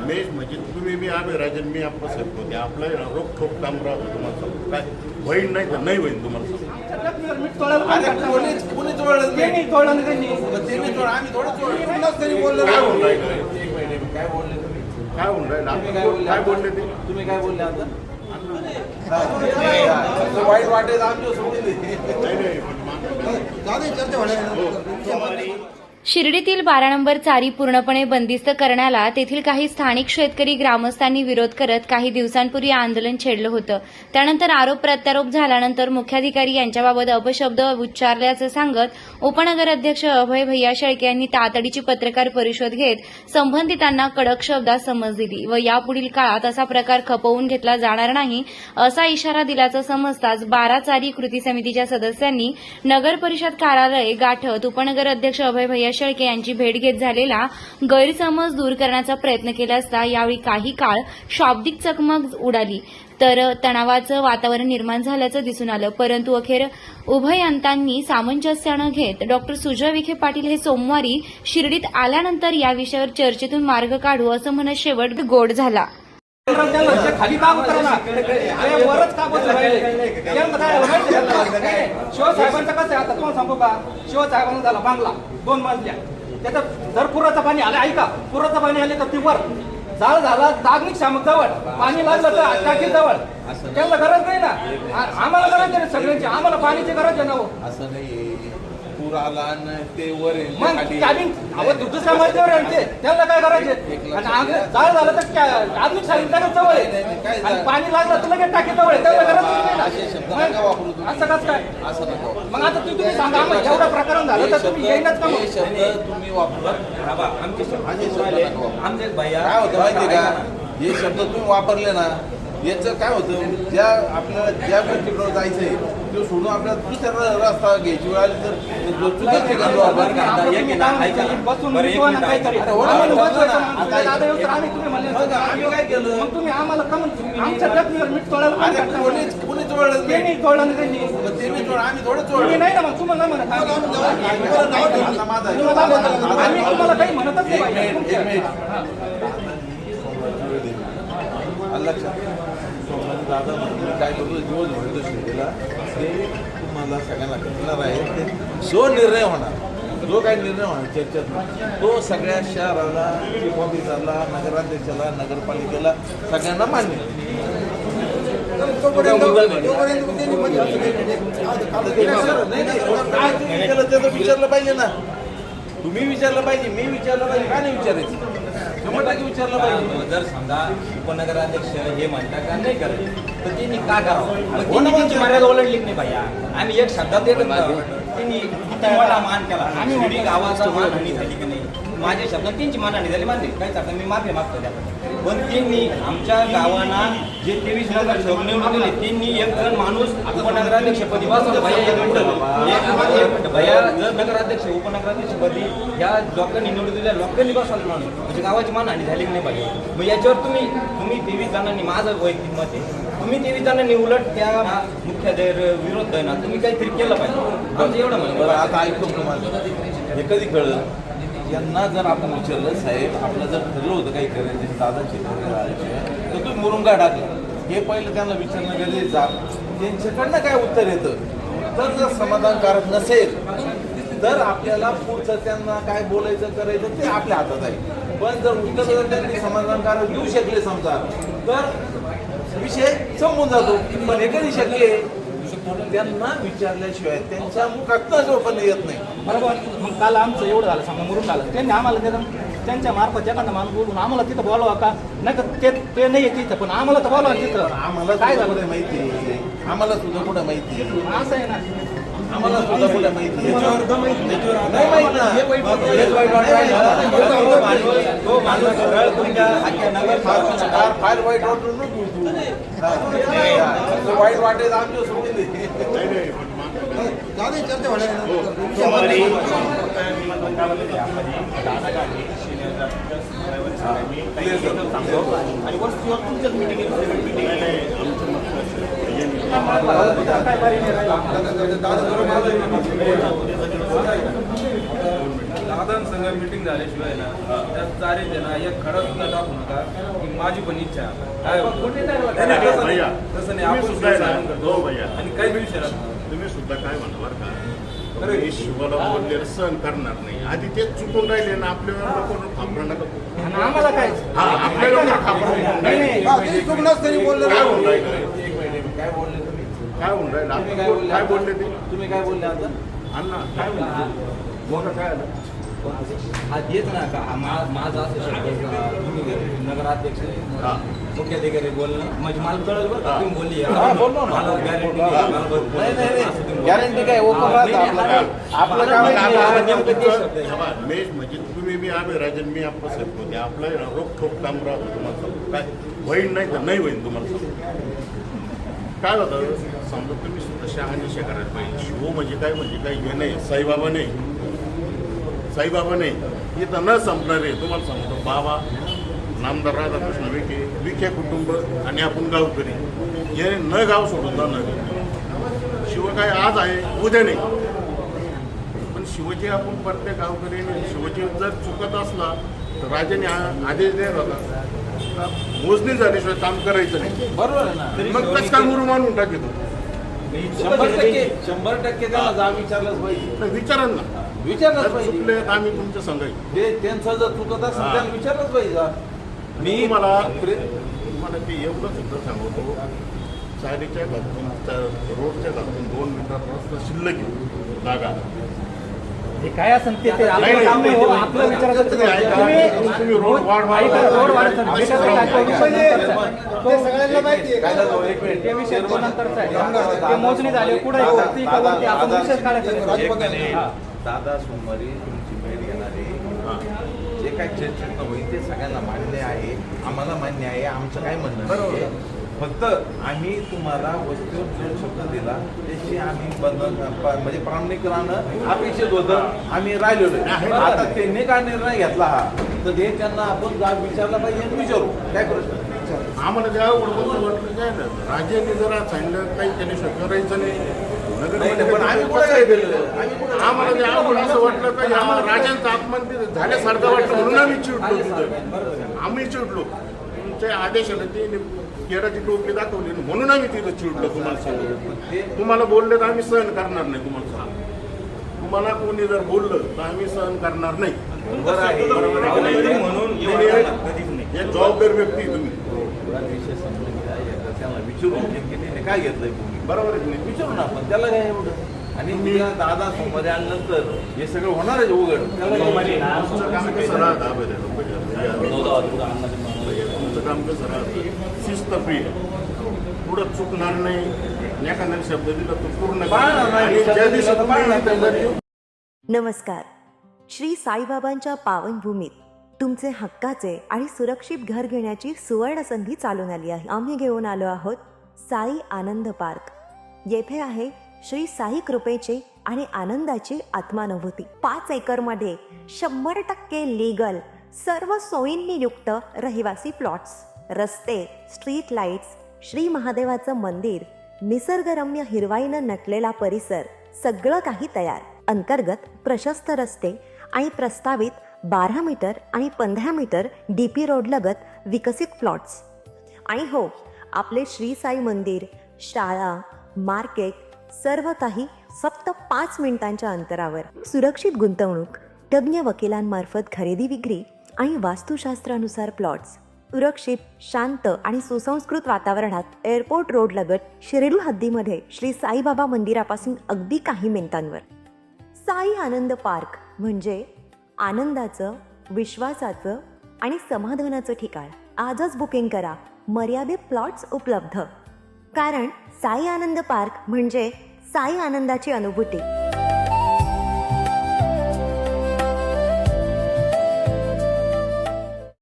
मेष म्हणजे तुम्ही बी आम्ही राजन मी आपण साहेब होते आपलं रोखोक काम राहतो तुम्हाला सांगतो काय होईल नाही तर नाही होईल तुम्हाला काय होऊन राहिलं काय बोलले ते तुम्ही काय बोलले आता वाईट वाटेल आमच्या सोडून शिर्डीतील 12 नंबर चारी पूर्णपणे बंदिस्त करण्याला तेथील काही स्थानिक शेतकरी ग्रामस्थांनी विरोध करत काही दिवसांपूर्वी आंदोलन छेडलं होतं. त्यानंतर आरोप प्रत्यारोप झाल्यानंतर मुख्याधिकारी यांच्याबाबत अपशब्द उच्चारल्याचं सांगत उपनगर अध्यक्ष अभय भैया शेळके यांनी तातडीची पत्रकार परिषद घेत संबंधितांना कडक शब्दात समज दिली व यापुढील काळात असा प्रकार खपवून घेतला जाणार नाही असा इशारा दिल्याचं समजताच 12 चारी कृती समितीच्या सदस्यांनी नगर परिषद कार्यालय गाठत उपनगर अध्यक्ष अभय भैया शेळके यांची भेट घेत झालेला गैरसमज दूर करण्याचा प्रयत्न केला असता यावेळी काही काळ शाब्दिक चकमक उडाली तर तणावाचं वातावरण निर्माण झाल्याचं दिसून आलं. परंतु अखेर उभयंतांनी सामंजस्यानं घेत डॉ. सुजय विखे पाटील हे सोमवारी शिर्डीत आल्यानंतर या विषयावर चर्चेतून मार्ग काढू असं म्हणत शेवट गोड झाला. खाली काम करा ना वरच का बसलं शिवसाहेबांचं कसं आहे आता तुम्हाला सांगू का शिवसाहेबांना झाला बांगला 2 मजल्या त्याचं जर पुराचं पाणी आलं ऐका पुराचं पाणी आले तर ती वर जाळ झाला दागनिक शामक जवळ पाणी लागलं तर टाकी जवळ त्यांना गरज नाही ना आम्हाला गरज आहे सगळ्यांची आम्हाला पाण्याची गरज आहे ना असं नाही पूर आला आणि ते वर दुसऱ्या मजल्यावर यांचे त्यांना काय करायचे आणि जाळ झालं तर आधुनिक सांगितलं जवळ आहे आणि पाणी लागलं तर लगेच टाकी जवळ आहे त्यांना गरज नाही ना असं कसं काय मग आता तुम्ही सांगा आम्हाला एवढं प्रकरण झालं तर तुम्ही येईनच का शब्द तुम्ही वापरा आमचे भैया काय होतं माहिती का हे शब्द तुम्ही वापरले ना याचं काय होतं ज्या आपल्याला ज्या गोष्टीकडे जायचंय तो सोडून आपल्याला दुसऱ्या रस्ता घ्यायची वेळ आली तर चुकीचे घालू आपण काय केलं मग तुम्ही आम्हाला आमच्या मीठ तोडायला कोणी तोडलं आम्ही थोडं तोडलं नाही ना मग तुम्हाला म्हणत आम्ही तुम्हाला काही म्हणतच नाही. दादा काय करतो दिवस भरतो शिर्डीला ते तुम्हाला सगळ्यांना कळणार आहे ते जो निर्णय होणार जो काही निर्णय होणार चर्चेत तो सगळ्या शहराला चीफ ऑफिसरला नगराध्यक्षाला नगरपालिकेला सगळ्यांना मान्य केलं विचारलं पाहिजे ना तुम्ही विचारलं पाहिजे मी विचारलं पाहिजे का नाही विचारायचं विचारलं पाहिजे. जर समजा उपनगराध्यक्ष हे म्हणतात का नाही करत तर त्यांनी का करावं त्यांची मर्यादा ओलांडली नाही भैया आम्ही एक शब्दात येत त्यांनी किती मोठा मान केला आम्ही शिर्डी गावाचा मानहानी झाली की नाही माझ्या शब्दात त्यांची मानहानी झाली मानते काही सांगता मी माफी मागतो त्या पण त्यांनी आमच्या गावांना जे 23 नगर निवडून दिले त्यांनी एक जण माणूस उपनगराध्यक्षपदी बसवलं भैया एक मिनिट भैया जर नगराध्यक्ष उपनगराध्यक्षपदी या लोकांनी निवडून दिल्या लोकांनी बसवलं माणूस म्हणजे गावाची मानहानी झाली की नाही पाहिजे मग याच्यावर तुम्ही 23 जणांनी माझं वैयक्तिक मत आहे तुम्ही 23 जणांनी उलट त्या मुख्याध्याय विरोध आहे ना तुम्ही काहीतरी केलं पाहिजे आमचं एवढं म्हणलं. आता ऐकतो तुम्हाला हे कधी कळलं यांना जर आपण विचारलं साहेब आपलं जर ठरलं होतं काही करायचं दादाची तर तुम्ही मुरुंगा टाकला हे पहिलं त्यांना विचारणं गरजेचं त्यांच्याकडनं काय उत्तर येतं तर जर समाधानकारक नसेल तर आपल्याला पुढचं त्यांना काय बोलायचं करायचं ते आपल्या हातात आहे पण जर उत्तर जर त्यांनी समाधानकारक देऊ शकले समजा तर विषय संपून जातो पण हे कधी शक्य आहे त्यांना विचारल्याशिवाय त्यांच्या मुखात जो पण येत नाही बरोबर. मग काल आमचं एवढं झालं समजा मुरून झालं त्यांनी आम्हाला त्यांच्या मार्फत एखादा माणूस बोलून आम्हाला तिथं बोलवा का नाही तर ते नाही येत तिथं पण आम्हाला तर बोलवा तिथं आम्हाला काय झालं माहिती आम्हाला तुझं कुठं माहिती असं आहे ना आम्हाला सुद्धा कुठं माहिती फार वाईट वाटून वाईट वाटेल आमच्या सोडून आणि वस्तूवर तुमच्याच मिटिंग काय साधारण संघ मिटिंग झाल्याशिवाय ना त्यात चारेच आहे ना एक खडा सुद्धा टाकू नका की माझी पण इच्छा आहे. काय होतं? नाही, तसं नाही. भैया, तसं नाही, तुम्ही आपण सुद्धा आहे ना, सहन करतो. हो भैया. आणि काही विषय नसतो. तुम्ही सुद्धा काय म्हणा बरं का, मी शिवाला बोललेलं सहन करणार नाही. आधी तेच चुकून राहिले ना आपल्यावर लोकांना थांबणार नका. आणि आम्हाला काय हा आपल्या लोकांना थांबणार नाही, नाही. काय होऊन राहिलं? एक मिनिट, काय बोलले तुम्ही? काय होऊन राहिलं? तुम्ही आपण काय बोलले काय आता? बोलले ते तुम्ही काय बोलले आता? अण्णा काय बोलले? मोठं काय आलं? हा येत ना का माझा असं शब्द तुम्ही नगराध्यक्ष हा. मुख्याधिकारी बोलणं म्हणजे मला कळलं बरं का तुम्ही बोलली हा, बोललो ना. मला गॅरंटी नाही नाही नाही, गॅरंटी काय ओपन राहतं आपलं काम मग आहे. आता नेमकं ते तुमचं- शब्द आहे. हा बा, मेष म्हणजे तुम्ही बी आम्ही राजन मी आपण साहेब होते आपलं आहे ना, रोखोक काम राहतो तुम्हाला सांगतो. काय होईन नाही तर नाही होईन तुम्हाला सांगतो. काय होतं समजा तुम्ही सुद्धा शहानिशा करायला पाहिजे. शिव म्हणजे काय हे नाही, साईबाबा नाही, साईबाबा नाही, इथं न संपणार आहे. तुम्हाला सांगतो बाबा नामदार राधाकृष्ण विखे कुटुंब आणि आपण गावकरी हे न गाव सोडून जाणार. शिव काय आज आहे उद्या नाही, पण शिवजी आपण प्रत्येक गावकरी शिवजी जर चुकत असला तर राजाने आदेश द्यायला होता का मोजणी झाल्याशिवाय काम करायचं नाही. बरोबर आहे ना. मग कसं काय मुरुम आणून टाकीतो? 100% त्याला जा विचारलंच पाहिजे. तर विचारा ना, विचारलंच जर पाहिजे. चुकले तर आम्ही तुमचं सांगायचं. ते त्यांचं जर चुकत असेल हा. त्यांना विचारलंच पाहिजे. मी तुम्हाला ते एवढं सुद्धा सांगतो, चारीच्या घातून रोडच्या घातून 2 मीटर रस्ता शिल्लक घेऊ जागा. हे काय असेल ते नाही, आपलं नाही, काम नाही हो, तुम्ही- आपलं विचारायचं तुम्ही ऐका. तुम्ही रोड वाढवा. ऐका, रोड वाढवा. असं भेटायचं करा. काय, तो विषय नंतरचा आहे. ते सगळ्यांना माहिती आहे. काय झालं? एक मिनिट. ते विषय तो नंतरचा आहे. ते मोजणी झाली कुठे वरती का वरती आपण विषय काढायचा नाही. एक मिनिट. हा. दादा सोमवारी तुमची भेट घेणार आहे. हा. जे काही चर्चेत होईल ते सगळ्यांना मान्य आहे, आम्हाला मान्य आहे, आमचं काय म्हणणं नाही. फक्त आम्ही तुम्हाला वस्तूवर जो शब्द दिला त्याची आम्ही म्हणजे प्रामाणिक राहणं अपेक्षित होतं. आम्ही राहिलेलो आहे. आता त्यांनी काय निर्णय घेतला हा तर हे त्यांना आपण जाब विचारला पाहिजे आणि विचारू काय प्रश्न. आम्हाला ज्या उडवून वाटलं काय ना राजाने जरा सांगितलं काही त्याने करायचं नाही. नाही, पण आम्ही कुठे काय केलं? आम्ही कुठे आम्हाला जे आवड असं वाटलं का आम्हाला राजांचा अपमान झाल्यासारखं वाटलं म्हणून आम्ही चिडलो तिथं. आम्ही चिडलो तुमच्या आदेशाला ते केराची टोपली दाखवली म्हणून आम्ही तिथं चिडलो. तुम्हाला सांगतो, तुम्हाला बोलले तर आम्ही सहन करणार नाही. तुम्हाला सांग, तुम्हाला कोणी जर बोललं तर आम्ही सहन करणार नाही. बरं आहे. बरोबर आहे की नाही? म्हणून एक जबाबदार व्यक्ती तुम्ही. विषय समजून घ्या, एकदा त्याला विचारून नेमकी त्याने काय घेतलंय भूमी बरोबर आहे की नाही? विचारू ना आपण त्याला काय एवढं. आणि तुझ्या दादा सोमवारी आल्यानंतर हे सगळं होणार आहे उघड. त्याला काय तुमचं काम कसं राहतं तुमचं काम कसं राहतं शिस्तप्रिय, पुढं चुकणार नाही. एखादा शब्द दिला तो पूर्ण पाळणार नाही. आणि ज्या दिवशी तुम्ही नमस्कार. श्री साईबाबांच्या पावनभूमीत तुमचे हक्काचे आणि सुरक्षित घर घेण्याची सुवर्ण संधी चालून आली आहे. आम्ही घेऊन आलो आहोत साई आनंद पार्क. येथे आहे श्री साई कृपेचे आणि आनंदाची आत्मानुभूती. 5 एकरमध्ये 100% लीगल सर्व सोयींनी युक्त रहिवासी प्लॉट्स, रस्ते, स्ट्रीट लाईट्स, श्री महादेवाचं मंदिर, निसर्गरम्य हिरवाईनं नटलेला परिसर, सगळं काही तयार. अंतर्गत प्रशस्त रस्ते आणि प्रस्तावित 12 मीटर आणि 15 मीटर DP रोड लगत विकसित प्लॉट्स. आणि हो, आपले श्री साई मंदिर, शाळा, मार्केट सर्व काही फक्त 5 मिनिटांच्या अंतरावर. सुरक्षित गुंतवणूक, तज्ज्ञ वकिलांमार्फत खरेदी विक्री आणि वास्तुशास्त्रानुसार प्लॉट्स. सुरक्षित, शांत आणि सुसंस्कृत वातावरणात एअरपोर्ट रोड लगत शिर्डी हद्दीमध्ये श्री साईबाबा मंदिरापासून अगदी काही मिनिटांवर. साई आनंद पार्क म्हणजे आनंदाचं, विश्वासाचं आणि समाधानाचं ठिकाण. आजच बुकिंग करा. मर्यादित प्लॉट्स उपलब्ध. कारण साई आनंद पार्क म्हणजे साई आनंदाची अनुभूती.